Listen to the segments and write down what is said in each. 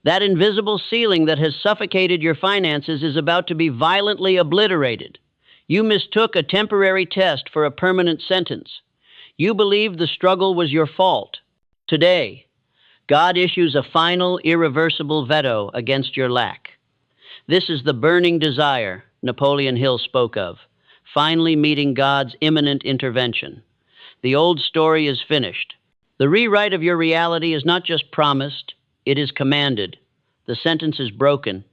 That invisible ceiling that has suffocated your finances is about to be violently obliterated. You mistook a temporary test for a permanent sentence. You believed the struggle was your fault. Today, God issues a final, irreversible veto against your lack. This is the burning desire Napoleon Hill spoke of, finally meeting God's imminent intervention. The old story is finished. The rewrite of your reality is not just promised, it is commanded. The sentence is broken.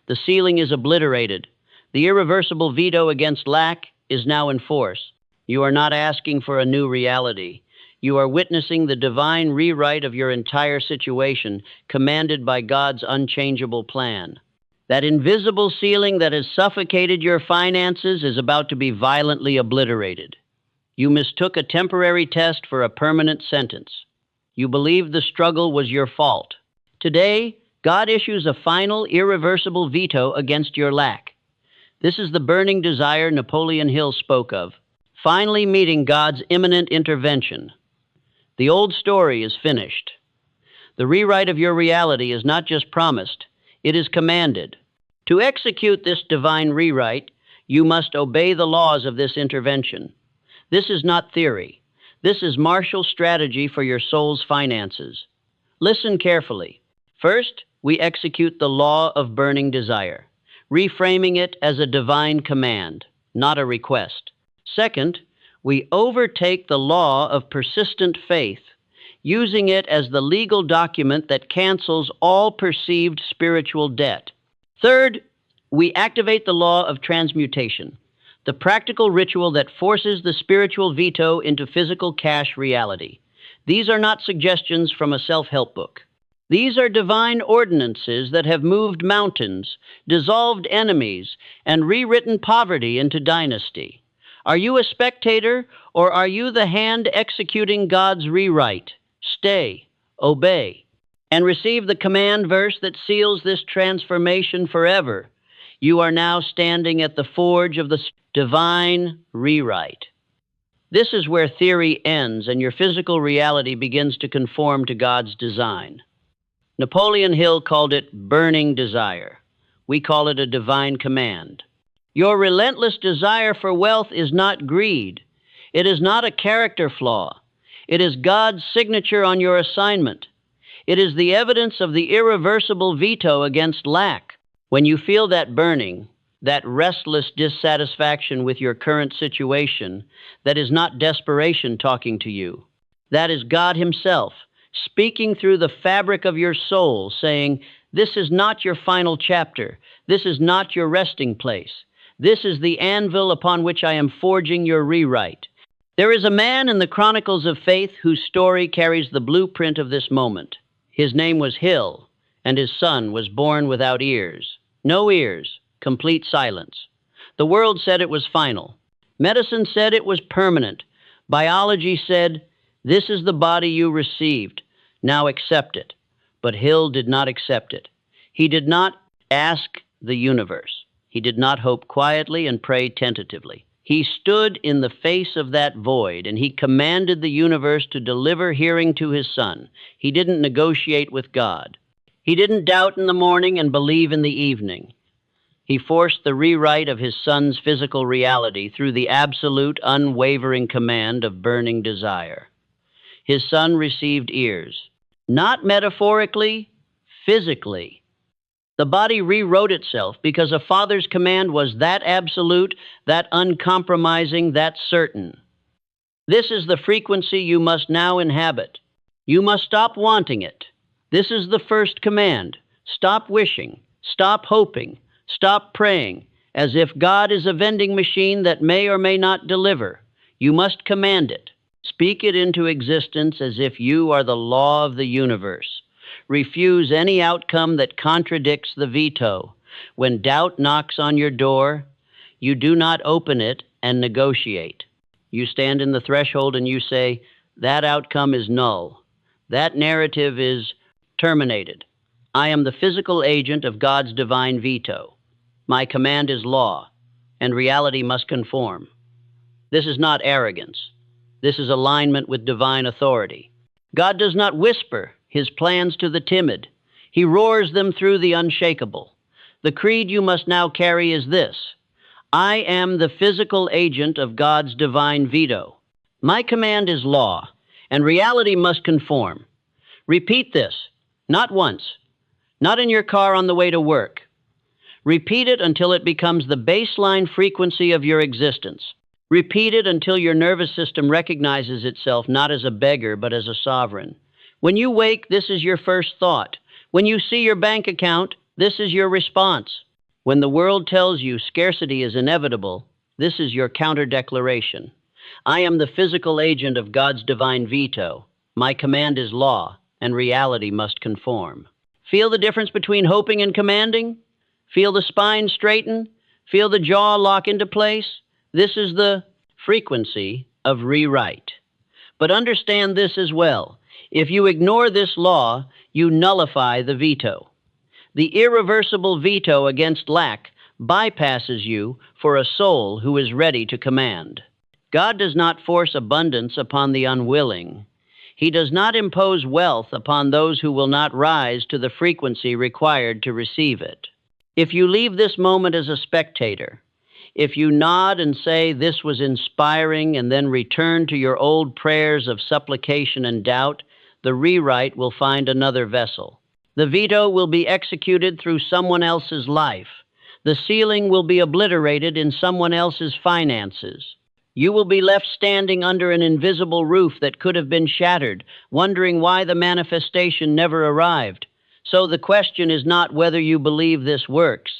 The ceiling is obliterated. The irreversible veto against lack is now in force. You are not asking for a new reality. You are witnessing the divine rewrite of your entire situation, commanded by God's unchangeable plan. That invisible ceiling that has suffocated your finances is about to be violently obliterated. You mistook a temporary test for a permanent sentence. You believed the struggle was your fault. Today, God issues a final, irreversible veto against your lack. This is the burning desire Napoleon Hill spoke of, finally meeting God's imminent intervention. The old story is finished. The rewrite of your reality is not just promised, it is commanded. To execute this divine rewrite, you must obey the laws of this intervention. This is not theory. This is martial strategy for your soul's finances. Listen carefully. First, we execute the law of burning desire, reframing it as a divine command, not a request. Second, we overtake the law of persistent faith, using it as the legal document that cancels all perceived spiritual debt. Third, we activate the law of transmutation, the practical ritual that forces the spiritual veto into physical cash reality. These are not suggestions from a self-help book. These are divine ordinances that have moved mountains, dissolved enemies, and rewritten poverty into dynasty. Are you a spectator, or are you the hand executing God's rewrite? Stay, obey, and receive the command verse that seals this transformation forever. You are now standing at the forge of the divine rewrite. This is where theory ends and your physical reality begins to conform to God's design. Napoleon Hill called it burning desire. We call it a divine command. Your relentless desire for wealth is not greed. It is not a character flaw. It is God's signature on your assignment. It is the evidence of the irreversible veto against lack. When you feel that burning, that restless dissatisfaction with your current situation, that is not desperation talking to you. That is God Himself, speaking through the fabric of your soul, saying, "This is not your final chapter. This is not your resting place. This is the anvil upon which I am forging your rewrite." There is a man in the Chronicles of Faith whose story carries the blueprint of this moment. His name was Hill, and his son was born without ears. No ears, complete silence. The world said it was final. Medicine said it was permanent. Biology said, "This is the body you received. Now accept it." But Hill did not accept it. He did not ask the universe. He did not hope quietly and pray tentatively. He stood in the face of that void, and he commanded the universe to deliver hearing to his son. He didn't negotiate with God. He didn't doubt in the morning and believe in the evening. He forced the rewrite of his son's physical reality through the absolute, unwavering command of burning desire. His son received ears, not metaphorically, physically. The body rewrote itself because a father's command was that absolute, that uncompromising, that certain. This is the frequency you must now inhabit. You must stop wanting it. This is the first command. Stop wishing. Stop hoping. Stop praying, as if God is a vending machine that may or may not deliver. You must command it. Speak it into existence as if you are the law of the universe. Refuse any outcome that contradicts the veto. When doubt knocks on your door, you do not open it and negotiate. You stand in the threshold and you say, "That outcome is null. That narrative is terminated. I am the physical agent of God's divine veto. My command is law, and reality must conform." This is not arrogance. This is alignment with divine authority. God does not whisper His plans to the timid. He roars them through the unshakable. The creed you must now carry is this: I am the physical agent of God's divine veto. My command is law, and reality must conform. Repeat this, not once, not in your car on the way to work. Repeat it until it becomes the baseline frequency of your existence. Repeat it until your nervous system recognizes itself not as a beggar, but as a sovereign. When you wake, this is your first thought. When you see your bank account, this is your response. When the world tells you scarcity is inevitable, this is your counter-declaration. I am the physical agent of God's divine veto. My command is law, and reality must conform. Feel the difference between hoping and commanding? Feel the spine straighten? Feel the jaw lock into place? This is the frequency of rewrite. But understand this as well. If you ignore this law, you nullify the veto. The irreversible veto against lack bypasses you for a soul who is ready to command. God does not force abundance upon the unwilling. He does not impose wealth upon those who will not rise to the frequency required to receive it. If you leave this moment as a spectator, if you nod and say this was inspiring and then return to your old prayers of supplication and doubt, the rewrite will find another vessel. The veto will be executed through someone else's life. The ceiling will be obliterated in someone else's finances. You will be left standing under an invisible roof that could have been shattered, wondering why the manifestation never arrived. So the question is not whether you believe this works.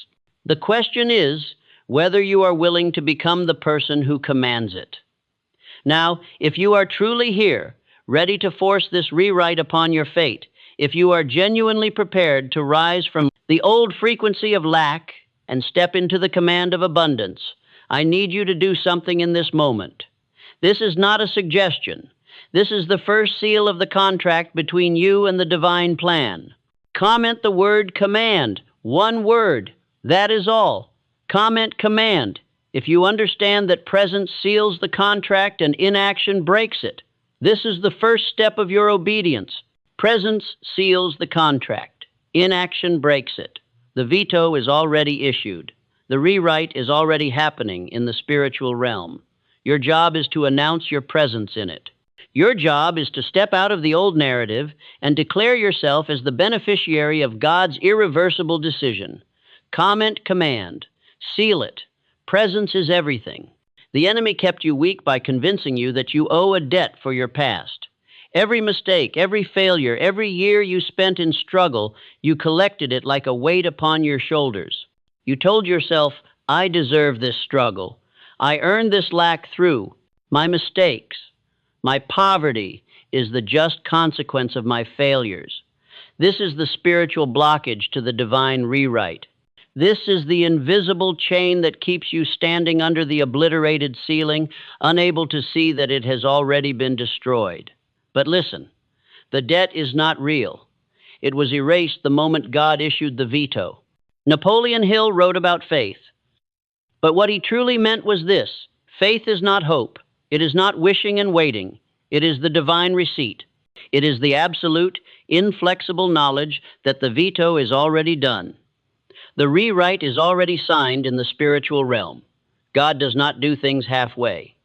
The question is whether you are willing to become the person who commands it. Now, if you are truly here, ready to force this rewrite upon your fate, if you are genuinely prepared to rise from the old frequency of lack and step into the command of abundance, I need you to do something in this moment. This is not a suggestion. This is the first seal of the contract between you and the divine plan. Comment the word command. One word. That is all. Comment command. If you understand that presence seals the contract and inaction breaks it, this is the first step of your obedience. Presence seals the contract. Inaction breaks it. The veto is already issued. The rewrite is already happening in the spiritual realm. Your job is to announce your presence in it. Your job is to step out of the old narrative and declare yourself as the beneficiary of God's irreversible decision. Comment command. Seal it. Presence is everything. The enemy kept you weak by convincing you that you owe a debt for your past. Every mistake, every failure, every year you spent in struggle, you collected it like a weight upon your shoulders. You told yourself, I deserve this struggle. I earned this lack through my mistakes. My poverty is the just consequence of my failures. This is the spiritual blockage to the divine rewrite. This is the invisible chain that keeps you standing under the obliterated ceiling, unable to see that it has already been destroyed. But listen, the debt is not real. It was erased the moment God issued the veto. Napoleon Hill wrote about faith. But what he truly meant was this: faith is not hope. It is not wishing and waiting. It is the divine receipt. It is the absolute, inflexible knowledge that the veto is already done. The rewrite is already signed in the spiritual realm. God does not do things halfway.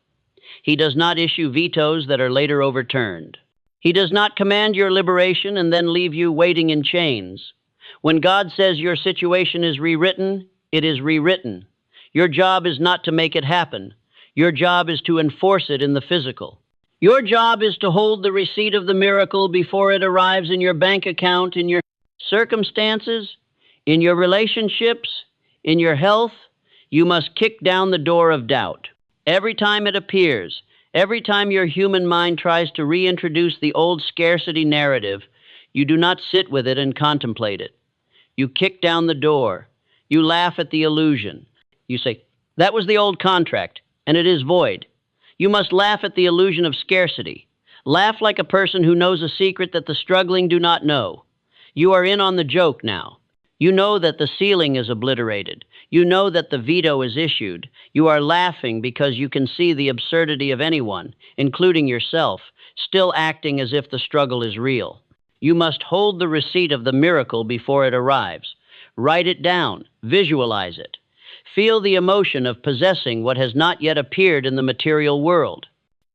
He does not issue vetoes that are later overturned. He does not command your liberation and then leave you waiting in chains. When God says your situation is rewritten, it is rewritten. Your job is not to make it happen. Your job is to enforce it in the physical. Your job is to hold the receipt of the miracle before it arrives in your bank account, in your circumstances, in your relationships, in your health. You must kick down the door of doubt. Every time it appears, every time your human mind tries to reintroduce the old scarcity narrative, you do not sit with it and contemplate it. You kick down the door. You laugh at the illusion. You say, that was the old contract, and it is void. You must laugh at the illusion of scarcity. Laugh like a person who knows a secret that the struggling do not know. You are in on the joke now. You know that the ceiling is obliterated. You know that the veto is issued. You are laughing because you can see the absurdity of anyone, including yourself, still acting as if the struggle is real. You must hold the receipt of the miracle before it arrives. Write it down. Visualize it. Feel the emotion of possessing what has not yet appeared in the material world.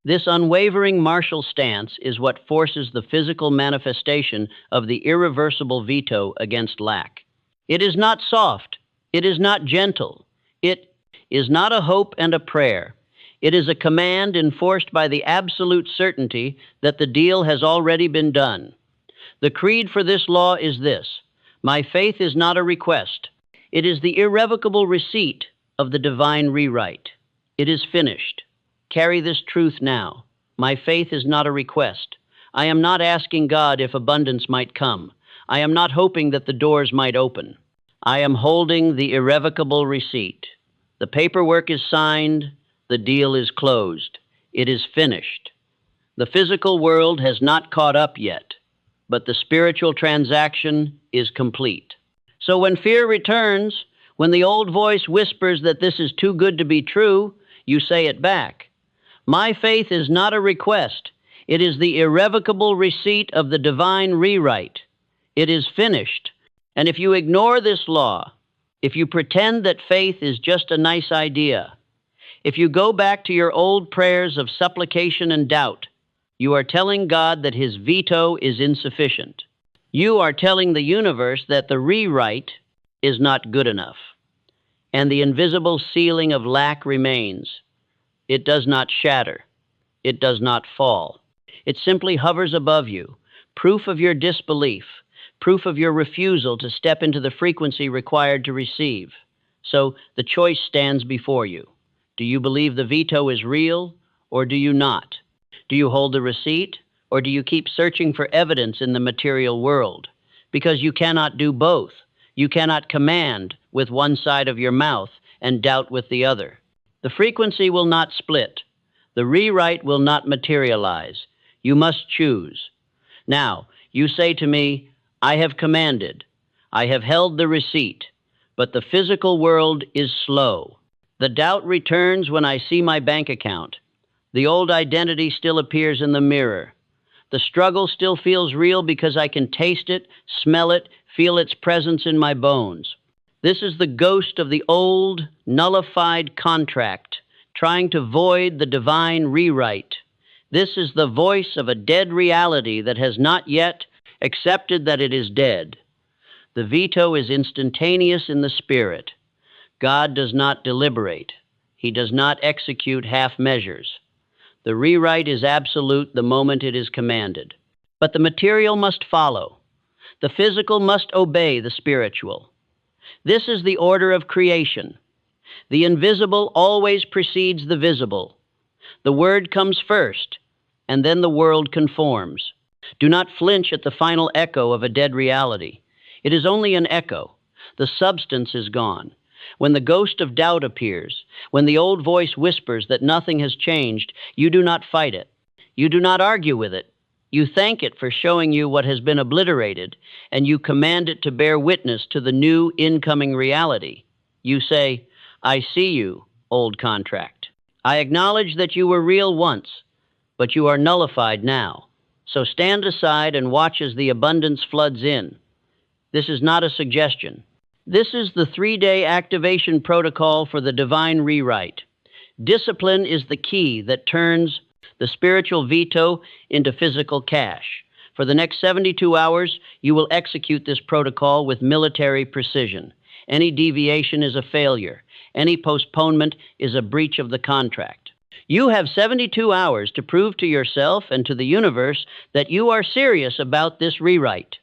This unwavering martial stance is what forces the physical manifestation of the irreversible veto against lack. It is not soft. It is not gentle. It is not a hope and a prayer. It is a command enforced by the absolute certainty that the deal has already been done. The creed for this law is this: my faith is not a request. It is the irrevocable receipt of the divine rewrite. It is finished. Carry this truth now. My faith is not a request. I am not asking God if abundance might come. I am not hoping that the doors might open. I am holding the irrevocable receipt. The paperwork is signed. The deal is closed. It is finished. The physical world has not caught up yet, but the spiritual transaction is complete. So when fear returns, when the old voice whispers that this is too good to be true, you say it back. My faith is not a request. It is the irrevocable receipt of the divine rewrite. It is finished. And if you ignore this law, if you pretend that faith is just a nice idea, if you go back to your old prayers of supplication and doubt, you are telling God that his veto is insufficient. You are telling the universe that the rewrite is not good enough, and the invisible ceiling of lack remains. It does not shatter. It does not fall. It simply hovers above you, proof of your disbelief, proof of your refusal to step into the frequency required to receive. So the choice stands before you. Do you believe the veto is real, or do you not? Do you hold the receipt, or do you keep searching for evidence in the material world? Because you cannot do both. You cannot command with one side of your mouth and doubt with the other. The frequency will not split. The rewrite will not materialize. You must choose. Now, you say to me, I have commanded. I have held the receipt, but the physical world is slow. The doubt returns when I see my bank account. The old identity still appears in the mirror. The struggle still feels real because I can taste it, smell it, feel its presence in my bones. This is the ghost of the old, nullified contract, trying to void the divine rewrite. This is the voice of a dead reality that has not yet accepted that it is dead. The veto is instantaneous in the spirit. God does not deliberate. He does not execute half measures. The rewrite is absolute the moment it is commanded. But the material must follow. The physical must obey the spiritual. This is the order of creation. The invisible always precedes the visible. The word comes first, and then the world conforms. Do not flinch at the final echo of a dead reality. It is only an echo. The substance is gone. When the ghost of doubt appears, when the old voice whispers that nothing has changed, you do not fight it. You do not argue with it. You thank it for showing you what has been obliterated, and you command it to bear witness to the new incoming reality. You say, I see you, old contract. I acknowledge that you were real once, but you are nullified now. So stand aside and watch as the abundance floods in. This is not a suggestion. This is the 3-day activation protocol for the divine rewrite. Discipline is the key that turns the spiritual veto into physical cash. For the next 72 hours, you will execute this protocol with military precision. Any deviation is a failure. Any postponement is a breach of the contract. You have 72 hours to prove to yourself and to the universe that you are serious about this rewrite.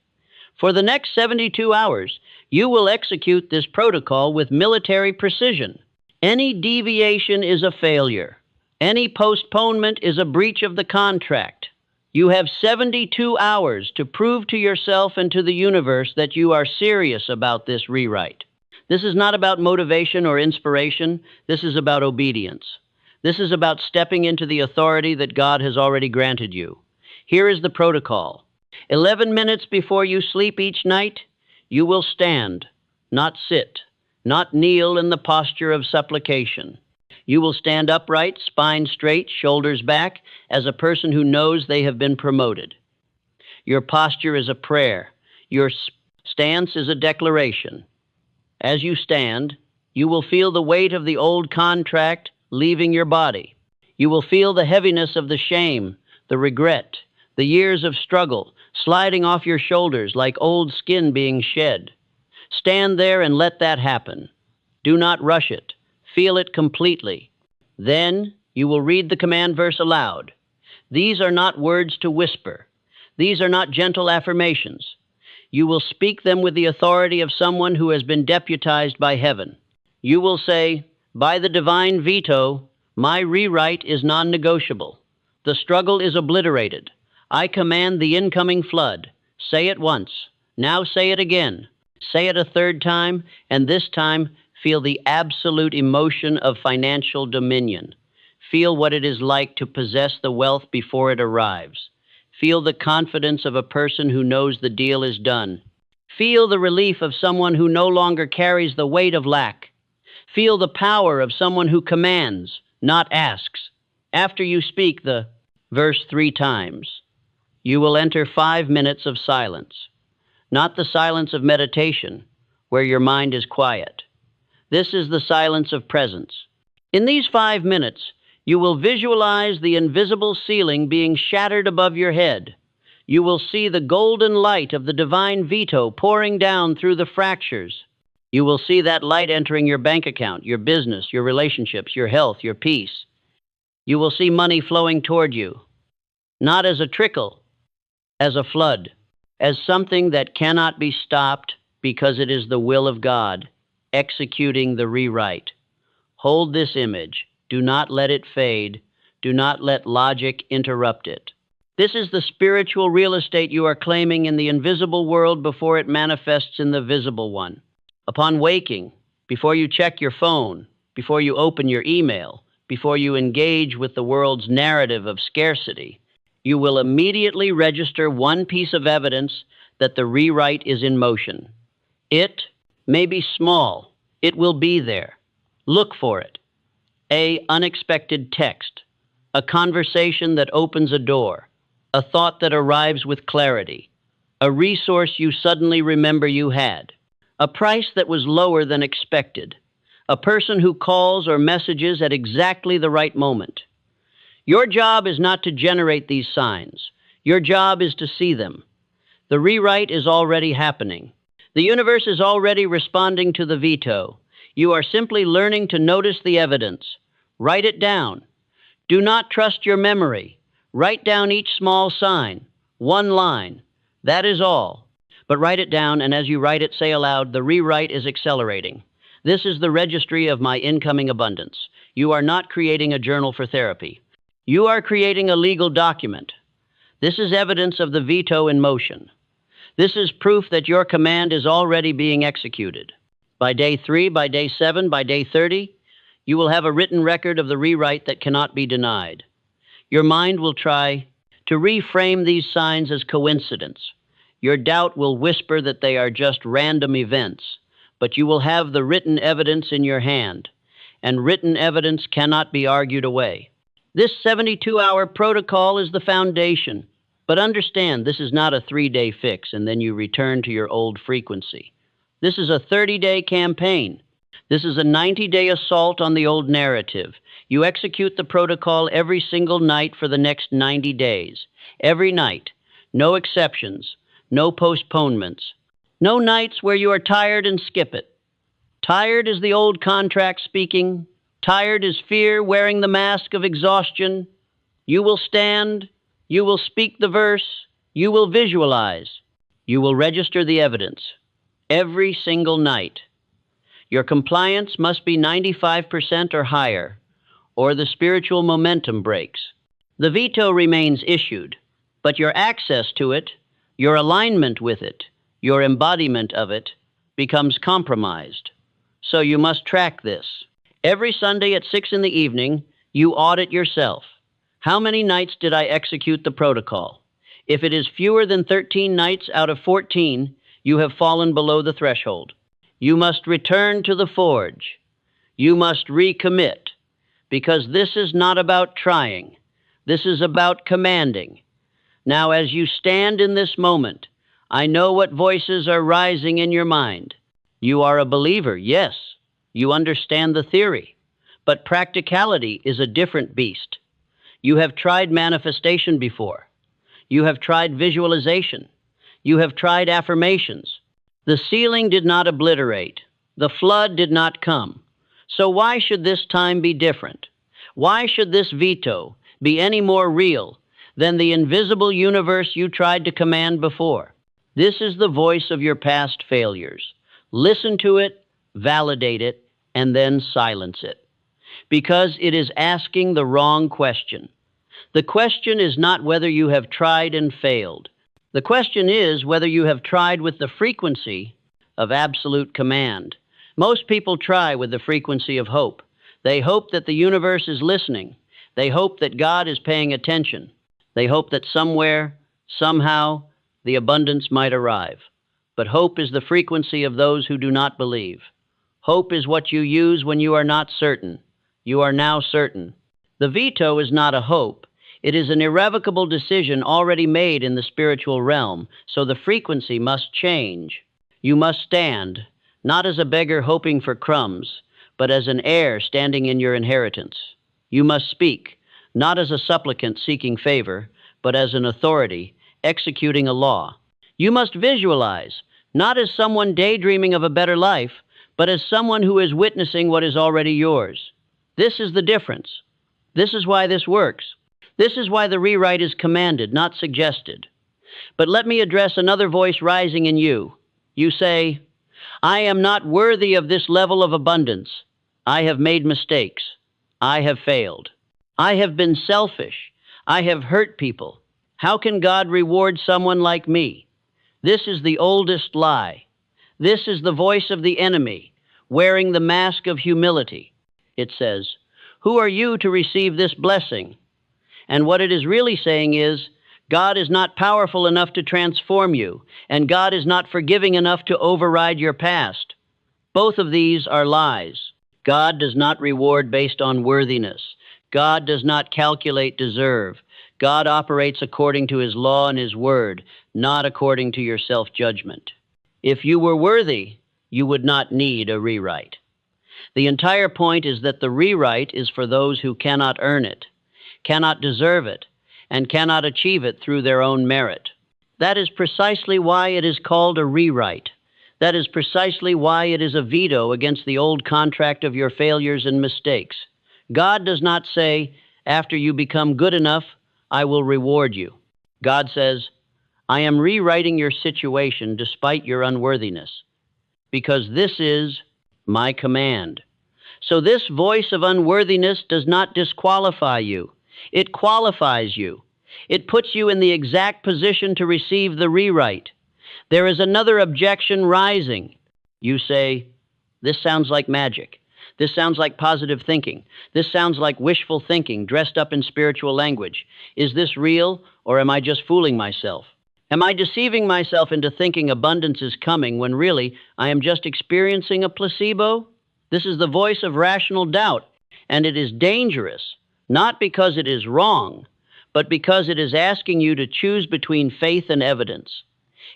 For the next 72 hours, you will execute this protocol with military precision. Any deviation is a failure. Any postponement is a breach of the contract. You have 72 hours to prove to yourself and to the universe that you are serious about this rewrite. This is not about motivation or inspiration. This is about obedience. This is about stepping into the authority that God has already granted you. Here is the protocol. 11 minutes before you sleep each night, you will stand, not sit, not kneel in the posture of supplication. You will stand upright, spine straight, shoulders back, as a person who knows they have been promoted. Your posture is a prayer. Your stance is a declaration. As you stand, you will feel the weight of the old contract leaving your body. You will feel the heaviness of the shame, the regret, the years of struggle sliding off your shoulders like old skin being shed. Stand there and let that happen. Do not rush it. Feel it completely. Then you will read the command verse aloud. These are not words to whisper. These are not gentle affirmations. You will speak them with the authority of someone who has been deputized by heaven. You will say, by the divine veto, my rewrite is non-negotiable. The struggle is obliterated. I command the incoming flood. Say it once. Now say it again. Say it a third time, and this time feel the absolute emotion of financial dominion. Feel what it is like to possess the wealth before it arrives. Feel the confidence of a person who knows the deal is done. Feel the relief of someone who no longer carries the weight of lack. Feel the power of someone who commands, not asks. After you speak the verse 3 times, you will enter 5 minutes of silence. Not the silence of meditation, where your mind is quiet. This is the silence of presence. In these 5 minutes, you will visualize the invisible ceiling being shattered above your head. You will see the golden light of the divine veto pouring down through the fractures. You will see that light entering your bank account, your business, your relationships, your health, your peace. You will see money flowing toward you, not as a trickle, as a flood, as something that cannot be stopped because it is the will of God, executing the rewrite. Hold this image. Do not let it fade. Do not let logic interrupt it. This is the spiritual real estate you are claiming in the invisible world before it manifests in the visible one. Upon waking, before you check your phone, before you open your email, before you engage with the world's narrative of scarcity, you will immediately register one piece of evidence that the rewrite is in motion. It may be small. It will be there. Look for it. An unexpected text, a conversation that opens a door, a thought that arrives with clarity, a resource you suddenly remember you had, a price that was lower than expected, a person who calls or messages at exactly the right moment. Your job is not to generate these signs. Your job is to see them. The rewrite is already happening. The universe is already responding to the veto. You are simply learning to notice the evidence. Write it down. Do not trust your memory. Write down each small sign, one line. That is all. But write it down, and as you write it, say aloud, the rewrite is accelerating. This is the registry of my incoming abundance. You are not creating a journal for therapy. You are creating a legal document. This is evidence of the veto in motion. This is proof that your command is already being executed. By day 3, by day 7, by day 30, you will have a written record of the rewrite that cannot be denied. Your mind will try to reframe these signs as coincidence. Your doubt will whisper that they are just random events, but you will have the written evidence in your hand, and written evidence cannot be argued away. This 72-hour protocol is the foundation, but understand this is not a 3-day fix and then you return to your old frequency. This is a 30-day campaign. This is a 90-day assault on the old narrative. You execute the protocol every single night for the next 90 days. Every night. No exceptions. No postponements. No nights where you are tired and skip it. Tired is the old contract speaking. Tired is fear wearing the mask of exhaustion. You will stand. You will speak the verse. You will visualize. You will register the evidence. Every single night. Your compliance must be 95% or higher, or the spiritual momentum breaks. The veto remains issued, but your access to it, your alignment with it, your embodiment of it, becomes compromised. So you must track this. Every Sunday at 6 in the evening, you audit yourself. How many nights did I execute the protocol? If it is fewer than 13 nights out of 14, you have fallen below the threshold. You must return to the forge. You must recommit, because this is not about trying. This is about commanding. Now, as you stand in this moment, I know what voices are rising in your mind. You are a believer, yes. You understand the theory. But practicality is a different beast. You have tried manifestation before. You have tried visualization. You have tried affirmations. The ceiling did not obliterate. The flood did not come. So why should this time be different? Why should this veto be any more real than the invisible universe you tried to command before? This is the voice of your past failures. Listen to it, validate it, and then silence it. Because it is asking the wrong question. The question is not whether you have tried and failed. The question is whether you have tried with the frequency of absolute command. Most people try with the frequency of hope. They hope that the universe is listening. They hope that God is paying attention. They hope that somewhere, somehow, the abundance might arrive. But hope is the frequency of those who do not believe. Hope is what you use when you are not certain. You are now certain. The veto is not a hope. It is an irrevocable decision already made in the spiritual realm, so the frequency must change. You must stand, not as a beggar hoping for crumbs, but as an heir standing in your inheritance. You must speak, not as a supplicant seeking favor, but as an authority executing a law. You must visualize, not as someone daydreaming of a better life, but as someone who is witnessing what is already yours. This is the difference. This is why this works. This is why the rewrite is commanded, not suggested. But let me address another voice rising in you. You say, I am not worthy of this level of abundance. I have made mistakes. I have failed. I have been selfish. I have hurt people. How can God reward someone like me? This is the oldest lie. This is the voice of the enemy, wearing the mask of humility. It says, who are you to receive this blessing? And what it is really saying is, God is not powerful enough to transform you, and God is not forgiving enough to override your past. Both of these are lies. God does not reward based on worthiness. God does not calculate deserve. God operates according to His law and His word, not according to your self-judgment. If you were worthy, you would not need a rewrite. The entire point is that the rewrite is for those who cannot earn it, cannot deserve it, and cannot achieve it through their own merit. That is precisely why it is called a rewrite. That is precisely why it is a veto against the old contract of your failures and mistakes. God does not say, after you become good enough, I will reward you. God says, I am rewriting your situation despite your unworthiness, because this is my command. So this voice of unworthiness does not disqualify you. It qualifies you. It puts you in the exact position to receive the rewrite. There is another objection rising. You say, this sounds like magic. This sounds like positive thinking. This sounds like wishful thinking dressed up in spiritual language. Is this real, or am I just fooling myself? Am I deceiving myself into thinking abundance is coming when really I am just experiencing a placebo? This is the voice of rational doubt, and it is dangerous, not because it is wrong, but because it is asking you to choose between faith and evidence.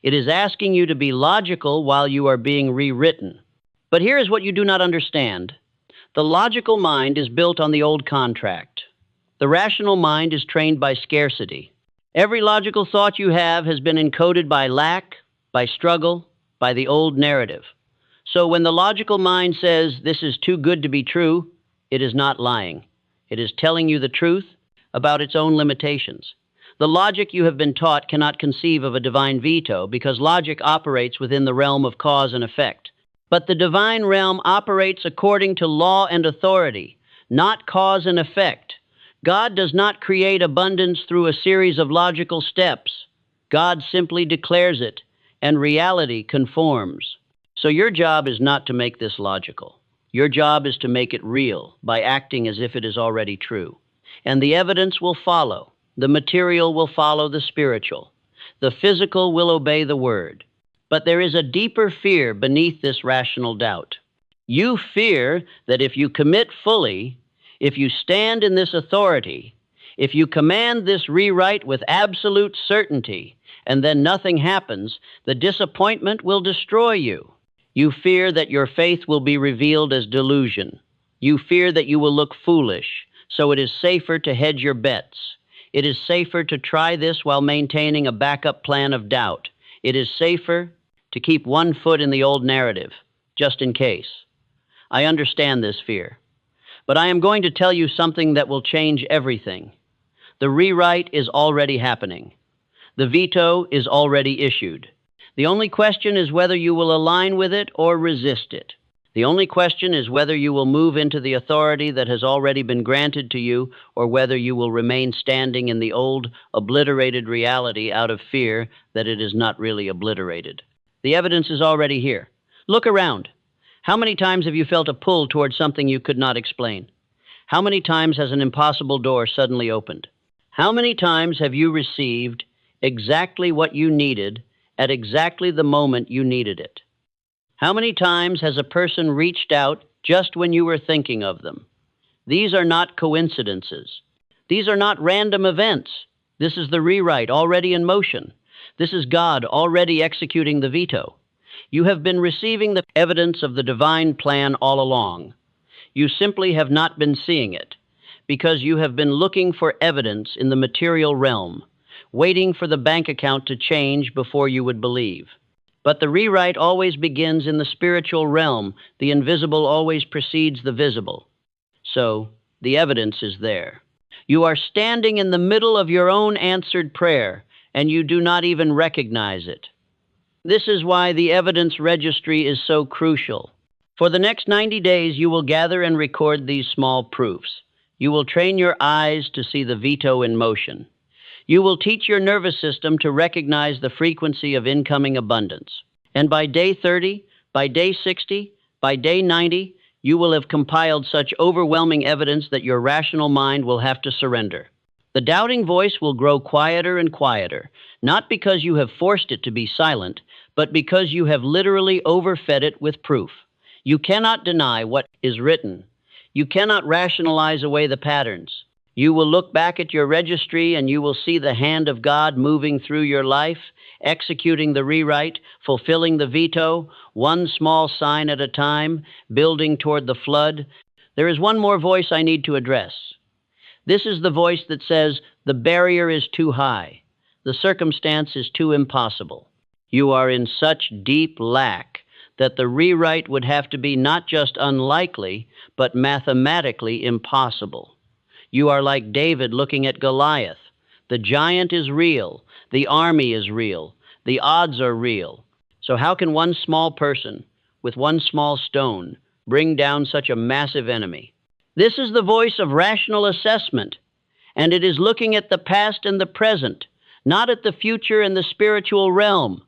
It is asking you to be logical while you are being rewritten. But here is what you do not understand. The logical mind is built on the old contract. The rational mind is trained by scarcity. Every logical thought you have has been encoded by lack, by struggle, by the old narrative. So when the logical mind says this is too good to be true, it is not lying. It is telling you the truth about its own limitations. The logic you have been taught cannot conceive of a divine veto because logic operates within the realm of cause and effect. But the divine realm operates according to law and authority, not cause and effect. God does not create abundance through a series of logical steps. God simply declares it, and reality conforms. So your job is not to make this logical. Your job is to make it real by acting as if it is already true. And the evidence will follow. The material will follow the spiritual. The physical will obey the word. But there is a deeper fear beneath this rational doubt. You fear that if you commit fully, if you stand in this authority, If you command this rewrite with absolute certainty, and then nothing happens, the disappointment will destroy you. You fear that your faith will be revealed as delusion. You fear that you will look foolish, so it is safer to hedge your bets. It is safer to try this while maintaining a backup plan of doubt. It is safer to keep one foot in the old narrative, just in case. I understand this fear, but I am going to tell you something that will change everything. The rewrite is already happening. The veto is already issued. The only question is whether you will align with it or resist it. The only question is whether you will move into the authority that has already been granted to you, or whether you will remain standing in the old, obliterated reality out of fear that it is not really obliterated. The evidence is already here. Look around. How many times have you felt a pull towards something you could not explain? How many times has an impossible door suddenly opened? How many times have you received exactly what you needed at exactly the moment you needed it? How many times has a person reached out just when you were thinking of them? These are not coincidences. These are not random events. This is the rewrite already in motion. This is God already executing the veto. You have been receiving the evidence of the divine plan all along. You simply have not been seeing it, because you have been looking for evidence in the material realm, waiting for the bank account to change before you would believe. But the rewrite always begins in the spiritual realm. The invisible always precedes the visible. So, the evidence is there. You are standing in the middle of your own answered prayer, and you do not even recognize it. This is why the evidence registry is so crucial. For the next 90 days, you will gather and record these small proofs. You will train your eyes to see the veto in motion. You will teach your nervous system to recognize the frequency of incoming abundance. And by day 30, by day 60, by day 90, you will have compiled such overwhelming evidence that your rational mind will have to surrender. The doubting voice will grow quieter and quieter, not because you have forced it to be silent, but because you have literally overfed it with proof. You cannot deny what is written. You cannot rationalize away the patterns. You will look back at your registry and you will see the hand of God moving through your life, executing the rewrite, fulfilling the veto, one small sign at a time, building toward the flood. There is one more voice I need to address. This is the voice that says, the barrier is too high. The circumstance is too impossible. You are in such deep lack that the rewrite would have to be not just unlikely, but mathematically impossible. You are like David looking at Goliath. The giant is real. The army is real. The odds are real. So how can one small person with one small stone bring down such a massive enemy? This is the voice of rational assessment, and it is looking at the past and the present, not at the future and the spiritual realm.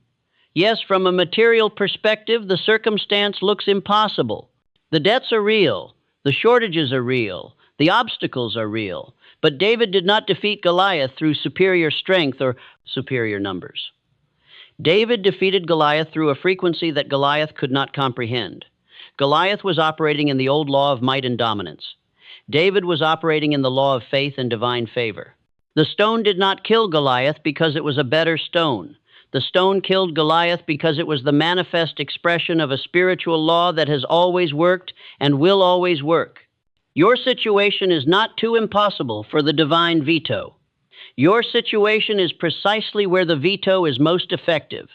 Yes, from a material perspective, the circumstance looks impossible. The debts are real. The shortages are real. The obstacles are real. But David did not defeat Goliath through superior strength or superior numbers. David defeated Goliath through a frequency that Goliath could not comprehend. Goliath was operating in the old law of might and dominance. David was operating in the law of faith and divine favor. The stone did not kill Goliath because it was a better stone. The stone killed Goliath because it was the manifest expression of a spiritual law that has always worked and will always work. Your situation is not too impossible for the divine veto. Your situation is precisely where the veto is most effective.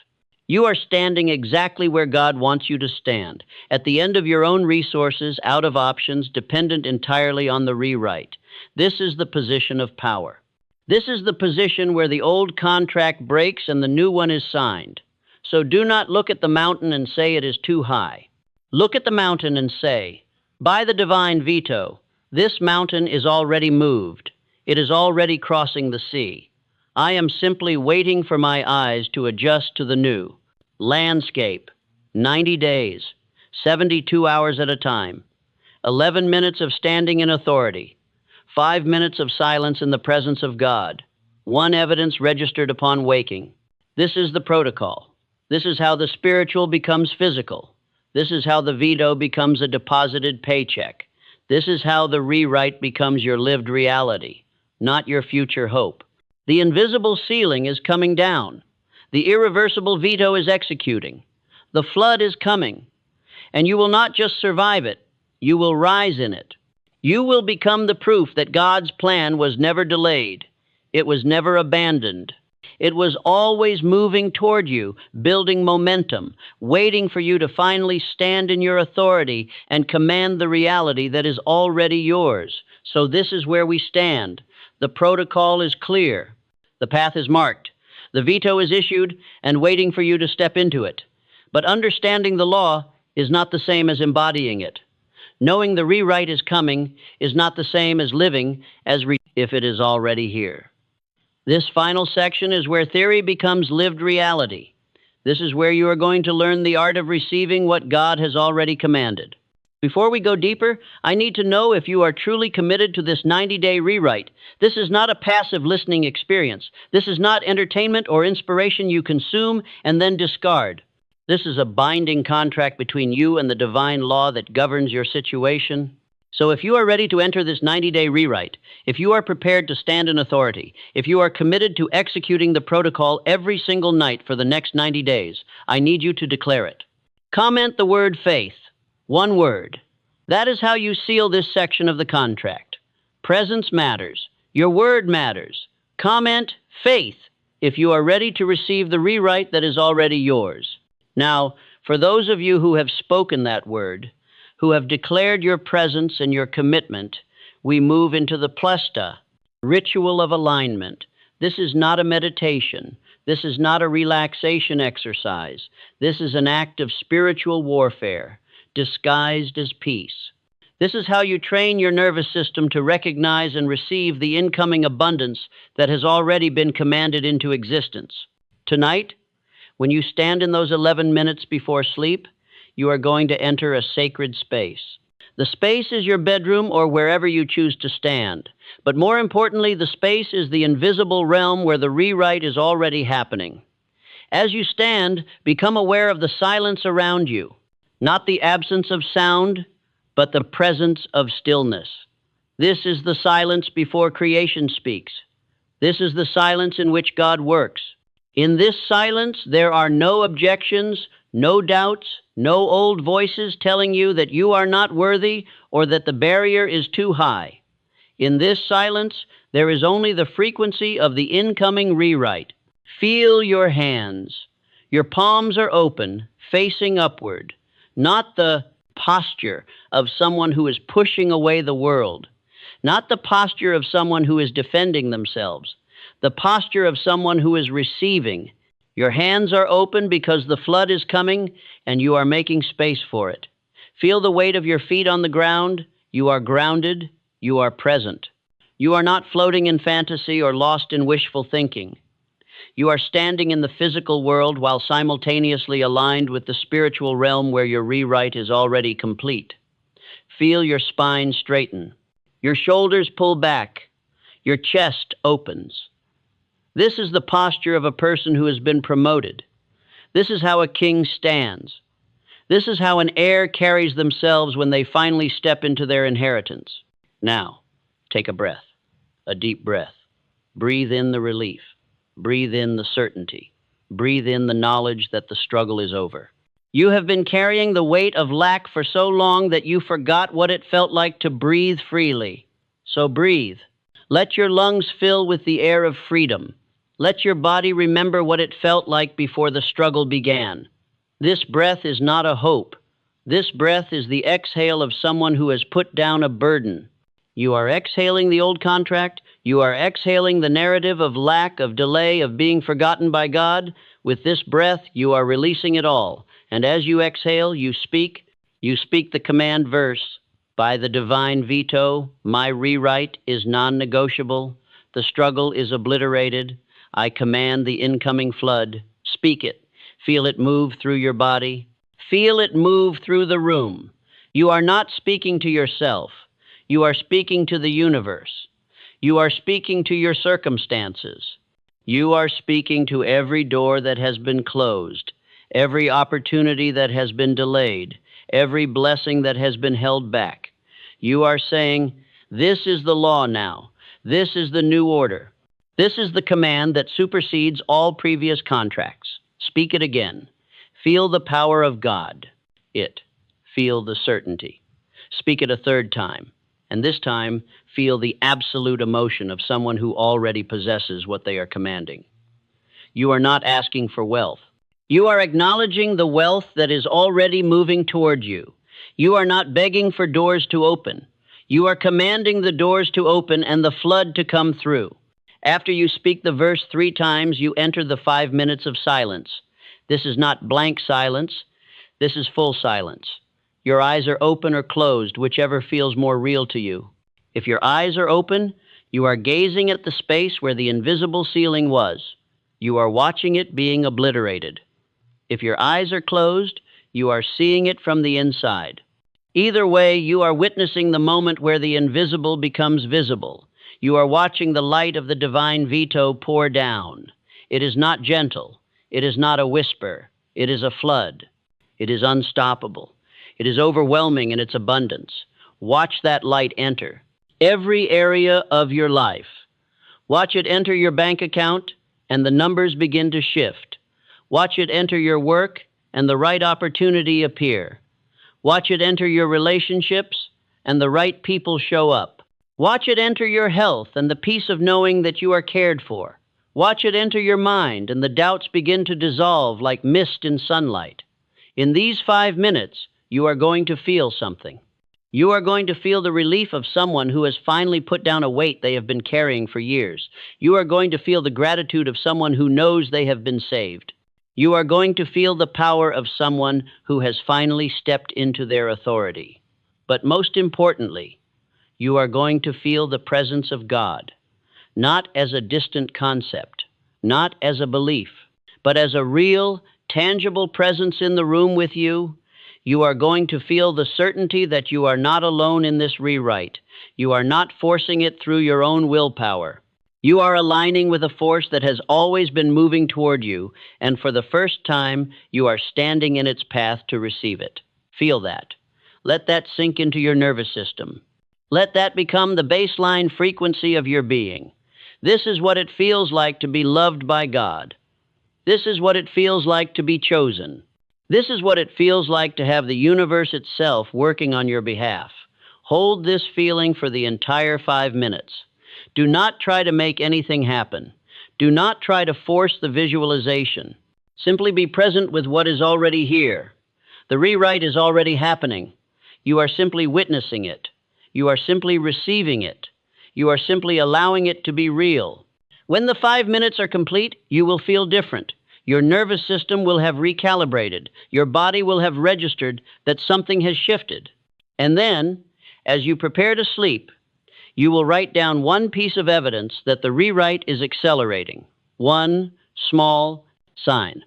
You are standing exactly where God wants you to stand, at the end of your own resources, out of options, dependent entirely on the rewrite. This is the position of power. This is the position where the old contract breaks and the new one is signed. So do not look at the mountain and say it is too high. Look at the mountain and say, by the divine veto, this mountain is already moved. It is already crossing the sea. I am simply waiting for my eyes to adjust to the new. Landscape, 90 days, 72 hours at a time, 11 minutes of standing in authority, 5 minutes of silence in the presence of God, one evidence registered upon waking. This is the protocol. This is how the spiritual becomes physical. This is how the veto becomes a deposited paycheck. This is how the rewrite becomes your lived reality. not your future hope. The invisible ceiling is coming down. The irreversible veto is executing. The flood is coming. And you will not just survive it, you will rise in it. You will become the proof that God's plan was never delayed. It was never abandoned. It was always moving toward you, building momentum, waiting for you to finally stand in your authority and command the reality that is already yours. So this is where we stand. The protocol is clear. The path is marked. The veto is issued and waiting for you to step into it. But understanding the law is not the same as embodying it. Knowing the rewrite is coming is not the same as living if it is already here. This final section is where theory becomes lived reality. This is where you are going to learn the art of receiving what God has already commanded. Before we go deeper, I need to know if you are truly committed to this 90-day rewrite. This is not a passive listening experience. This is not entertainment or inspiration you consume and then discard. This is a binding contract between you and the divine law that governs your situation. So if you are ready to enter this 90-day rewrite, if you are prepared to stand in authority, if you are committed to executing the protocol every single night for the next 90 days, I need you to declare it. Comment the word faith. One word. That is how you seal this section of the contract. Presence matters. Your word matters. Comment faith if you are ready to receive the rewrite that is already yours. Now, for those of you who have spoken that word, who have declared your presence and your commitment, we move into the plesta, ritual of alignment. This is not a meditation. This is not a relaxation exercise. This is an act of spiritual warfare, disguised as peace. This is how you train your nervous system to recognize and receive the incoming abundance that has already been commanded into existence. Tonight, when you stand in those 11 minutes before sleep, you are going to enter a sacred space. The space is your bedroom or wherever you choose to stand. But more importantly, the space is the invisible realm where the rewrite is already happening. As you stand, become aware of the silence around you. Not the absence of sound, but the presence of stillness. This is the silence before creation speaks. This is the silence in which God works. In this silence, there are no objections, no doubts, no old voices telling you that you are not worthy or that the barrier is too high. In this silence, there is only the frequency of the incoming rewrite. Feel your hands. Your palms are open, facing upward. Not the posture of someone who is pushing away the world. Not the posture of someone who is defending themselves. The posture of someone who is receiving. Your hands are open because the flood is coming and you are making space for it. Feel the weight of your feet on the ground. You are grounded. You are present. You are not floating in fantasy or lost in wishful thinking. You are standing in the physical world while simultaneously aligned with the spiritual realm where your rewrite is already complete. Feel your spine straighten. Your shoulders pull back. Your chest opens. This is the posture of a person who has been promoted. This is how a king stands. This is how an heir carries themselves when they finally step into their inheritance. Now, take a breath, a deep breath. Breathe in the relief. Breathe in the certainty. Breathe in the knowledge that the struggle is over. You have been carrying the weight of lack for so long that you forgot what it felt like to breathe freely. So breathe. Let your lungs fill with the air of freedom. Let your body remember what it felt like before the struggle began. This breath is not a hope. This breath is the exhale of someone who has put down a burden. You are exhaling the old contract. You are exhaling the narrative of lack, of delay, of being forgotten by God. With this breath, you are releasing it all. And as you exhale, you speak the command verse. By the divine veto, my rewrite is non-negotiable. The struggle is obliterated. I command the incoming flood. Speak it. Feel it move through your body. Feel it move through the room. You are not speaking to yourself. You are speaking to the universe. You are speaking to your circumstances. You are speaking to every door that has been closed, every opportunity that has been delayed, every blessing that has been held back. You are saying, this is the law now. This is the new order. This is the command that supersedes all previous contracts. Speak it again. Feel the power of God. It. Feel the certainty. Speak it a third time, and this time feel the absolute emotion of someone who already possesses what they are commanding. You are not asking for wealth. You are acknowledging the wealth that is already moving toward you. You are not begging for doors to open. You are commanding the doors to open and the flood to come through. After you speak the verse 3 times, you enter the 5 minutes of silence. This is not blank silence. This is full silence. Your eyes are open or closed, whichever feels more real to you. If your eyes are open, you are gazing at the space where the invisible ceiling was. You are watching it being obliterated. If your eyes are closed, you are seeing it from the inside. Either way, you are witnessing the moment where the invisible becomes visible. You are watching the light of the divine veto pour down. It is not gentle. It is not a whisper. It is a flood. It is unstoppable. It is overwhelming in its abundance. Watch that light enter every area of your life. Watch it enter your bank account, and the numbers begin to shift. Watch it enter your work, and the right opportunity appear. Watch it enter your relationships, and the right people show up. Watch it enter your health and the peace of knowing that you are cared for. Watch it enter your mind, and the doubts begin to dissolve like mist in sunlight. In these 5 minutes, you are going to feel something. You are going to feel the relief of someone who has finally put down a weight they have been carrying for years. You are going to feel the gratitude of someone who knows they have been saved. You are going to feel the power of someone who has finally stepped into their authority. But most importantly, you are going to feel the presence of God, not as a distant concept, not as a belief, but as a real, tangible presence in the room with you. You are going to feel the certainty that you are not alone in this rewrite. You are not forcing it through your own willpower. You are aligning with a force that has always been moving toward you, and for the first time, you are standing in its path to receive it. Feel that. Let that sink into your nervous system. Let that become the baseline frequency of your being. This is what it feels like to be loved by God. This is what it feels like to be chosen. This is what it feels like to have the universe itself working on your behalf. Hold this feeling for the entire 5 minutes. Do not try to make anything happen. Do not try to force the visualization. Simply be present with what is already here. The rewrite is already happening. You are simply witnessing it. You are simply receiving it. You are simply allowing it to be real. When the 5 minutes are complete, you will feel different. Your nervous system will have recalibrated. Your body will have registered that something has shifted. And then, as you prepare to sleep, you will write down one piece of evidence that the rewrite is accelerating. One small sign.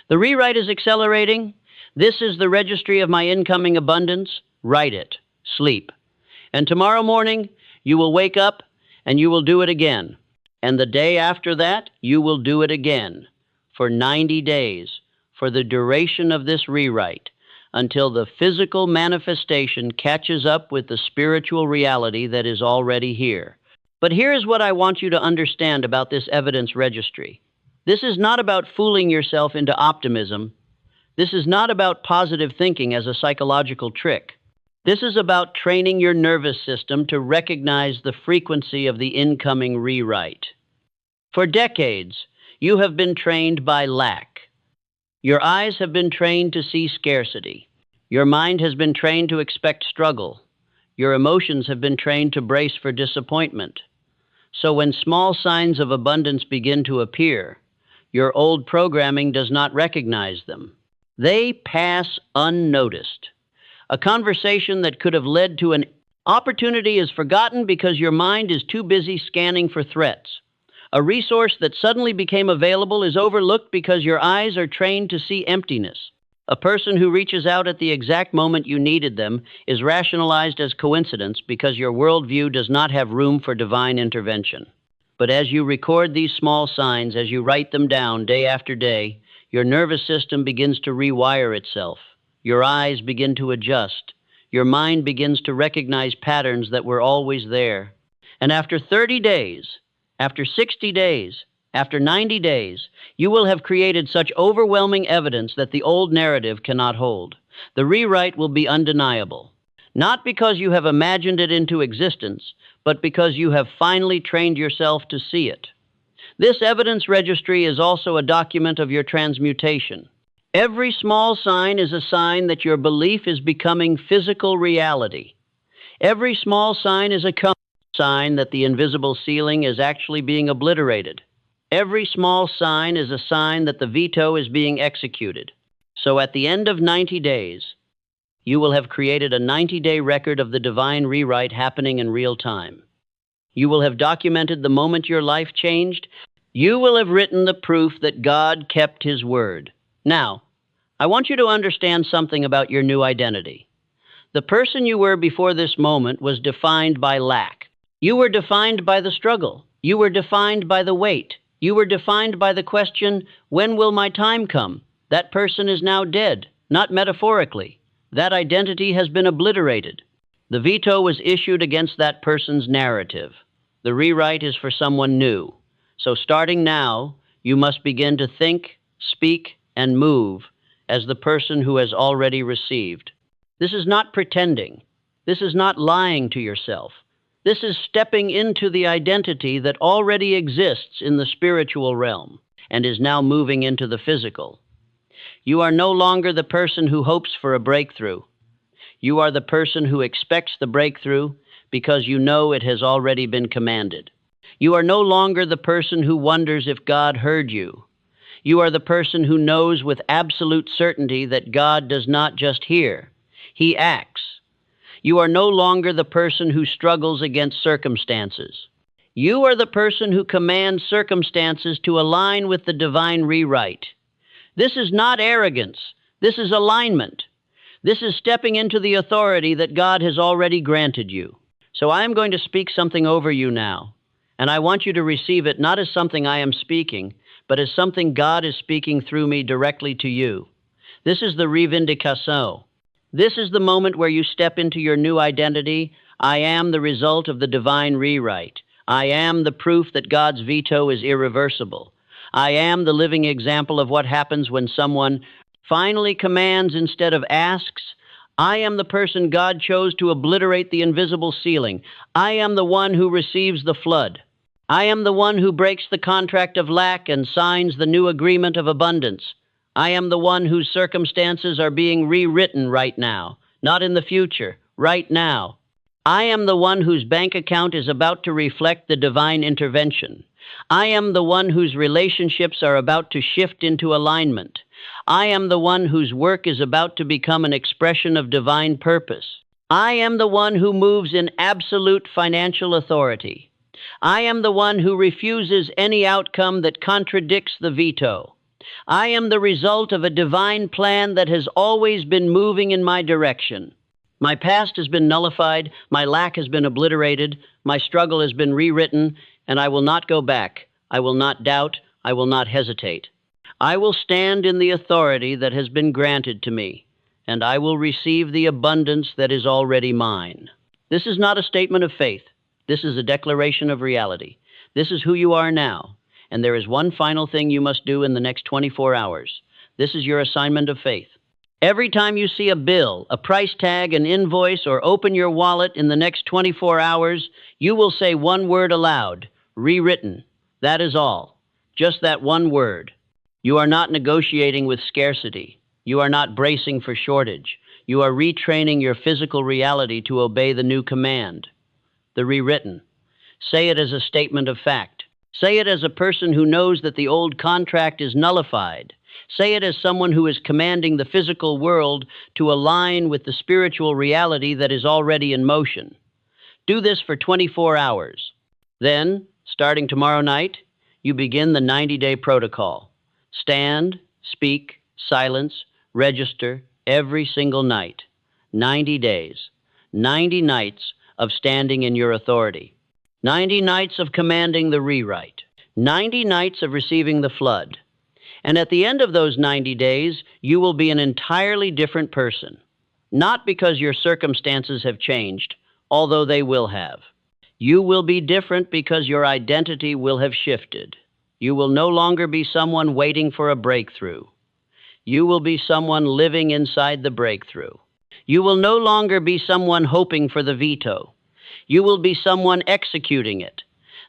The rewrite is accelerating. This is the registry of my incoming abundance. Write it. Sleep. And tomorrow morning, you will wake up and you will do it again. And the day after that, you will do it again. For 90 days, for the duration of this rewrite, until the physical manifestation catches up with the spiritual reality that is already here. But here is what I want you to understand about this evidence registry. This is not about fooling yourself into optimism. This is not about positive thinking as a psychological trick. This is about training your nervous system to recognize the frequency of the incoming rewrite. For decades, you have been trained by lack. Your eyes have been trained to see scarcity. Your mind has been trained to expect struggle. Your emotions have been trained to brace for disappointment. So when small signs of abundance begin to appear, your old programming does not recognize them. They pass unnoticed. A conversation that could have led to an opportunity is forgotten because your mind is too busy scanning for threats. A resource that suddenly became available is overlooked because your eyes are trained to see emptiness. A person who reaches out at the exact moment you needed them is rationalized as coincidence because your worldview does not have room for divine intervention. But as you record these small signs, as you write them down day after day, your nervous system begins to rewire itself. Your eyes begin to adjust. Your mind begins to recognize patterns that were always there. And after 30 days, after 60 days, after 90 days, you will have created such overwhelming evidence that the old narrative cannot hold. The rewrite will be undeniable. Not because you have imagined it into existence, but because you have finally trained yourself to see it. This evidence registry is also a document of your transmutation. Every small sign is a sign that your belief is becoming physical reality. Every small sign is a sign that the invisible ceiling is actually being obliterated. Every small sign is a sign that the veto is being executed. So at the end of 90 days, you will have created a 90-day record of the divine rewrite happening in real time. You will have documented the moment your life changed. You will have written the proof that God kept His word. Now, I want you to understand something about your new identity. The person you were before this moment was defined by lack. You were defined by the struggle. You were defined by the wait. You were defined by the question, when will my time come? That person is now dead, not metaphorically. That identity has been obliterated. The veto was issued against that person's narrative. The rewrite is for someone new. So starting now, you must begin to think, speak, and move as the person who has already received. This is not pretending. This is not lying to yourself. This is stepping into the identity that already exists in the spiritual realm and is now moving into the physical. You are no longer the person who hopes for a breakthrough. You are the person who expects the breakthrough because you know it has already been commanded. You are no longer the person who wonders if God heard you. You are the person who knows with absolute certainty that God does not just hear, He acts. You are no longer the person who struggles against circumstances. You are the person who commands circumstances to align with the divine rewrite. This is not arrogance. This is alignment. This is stepping into the authority that God has already granted you. So I am going to speak something over you now, and I want you to receive it not as something I am speaking, but as something God is speaking through me directly to you. This is the revindication. This is the moment where you step into your new identity. I am the result of the divine rewrite. I am the proof that God's veto is irreversible. I am the living example of what happens when someone finally commands instead of asks. I am the person God chose to obliterate the invisible ceiling. I am the one who receives the flood. I am the one who breaks the contract of lack and signs the new agreement of abundance. I am the one whose circumstances are being rewritten right now, not in the future, right now. I am the one whose bank account is about to reflect the divine intervention. I am the one whose relationships are about to shift into alignment. I am the one whose work is about to become an expression of divine purpose. I am the one who moves in absolute financial authority. I am the one who refuses any outcome that contradicts the veto. I am the result of a divine plan that has always been moving in my direction. My past has been nullified, my lack has been obliterated, my struggle has been rewritten, and I will not go back. I will not doubt. I will not hesitate. I will stand in the authority that has been granted to me, and I will receive the abundance that is already mine. This is not a statement of faith. This is a declaration of reality. This is who you are now. And there is one final thing you must do in the next 24 hours. This is your assignment of faith. Every time you see a bill, a price tag, an invoice, or open your wallet in the next 24 hours, you will say one word aloud, rewritten. That is all. Just that one word. You are not negotiating with scarcity. You are not bracing for shortage. You are retraining your physical reality to obey the new command, the rewritten. Say it as a statement of fact. Say it as a person who knows that the old contract is nullified. Say it as someone who is commanding the physical world to align with the spiritual reality that is already in motion. Do this for 24 hours. Then, starting tomorrow night, you begin the 90-day protocol. Stand, speak, silence, register every single night. 90 days. 90 nights of standing in your authority. 90 nights of commanding the rewrite. 90 nights of receiving the flood. And at the end of those 90 days, you will be an entirely different person. Not because your circumstances have changed, although they will have. You will be different because your identity will have shifted. You will no longer be someone waiting for a breakthrough. You will be someone living inside the breakthrough. You will no longer be someone hoping for the veto. You will be someone executing it.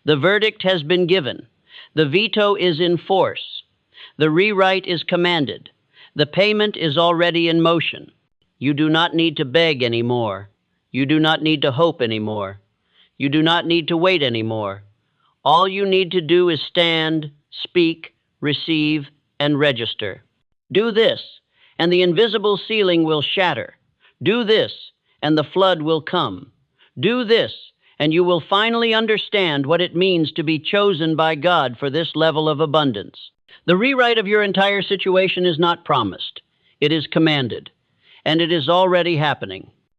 The verdict has been given. The veto is in force. The rewrite is commanded. The payment is already in motion. You do not need to beg anymore. You do not need to hope anymore. You do not need to wait anymore. All you need to do is stand, speak, receive, and register. Do this, and the invisible ceiling will shatter. Do this, and the flood will come. Do this, and you will finally understand what it means to be chosen by God for this level of abundance. The rewrite of your entire situation is not promised. It is commanded, and it is already happening.